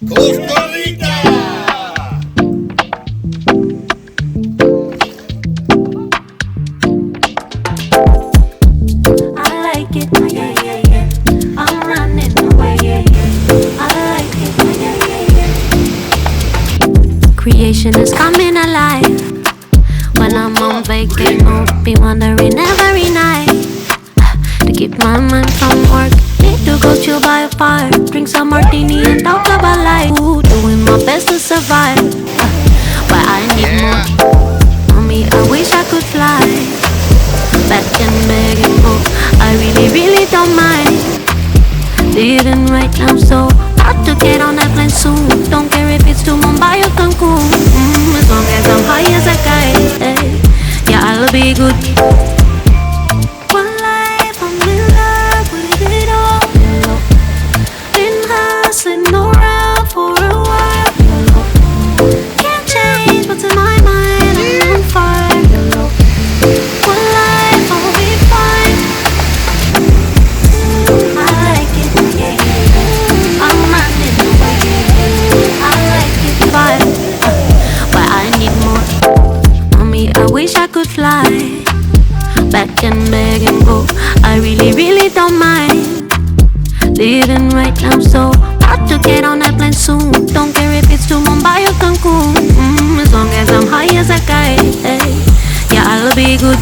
Costa Rica. I like it, yeah, yeah, yeah. I'm running away, yeah, yeah. I like it, yeah, yeah, yeah. Creation is coming alive. When I'm on vacation, I'll be wondering every night to keep my mind from work. Need to go chill by a fire, drink some martini and talk about life. Ooh, doing my best to survive, but I need more. Mommy, I wish I could fly back and beg and go. I really, really don't mind living right now, so hard to get on that plane soon. Don't care if it's to Mumbai or Cancun, as long as I'm high as a kite, hey. Yeah, I'll be good. One life, I'm in love with it all. Been hustling around for a while. Can't change what's in my mind, I'm on fire. One life, I'll be fine. I like it, yeah. I'm running away. I like it, fine, but I need more. Mommy, I wish I could fly back and beg and go. I really, really don't mind living right now, so hard to get on that plane soon. Don't care if it's to Mumbai or Cancun, as long as I'm high as a kite, hey. Yeah, I'll be good.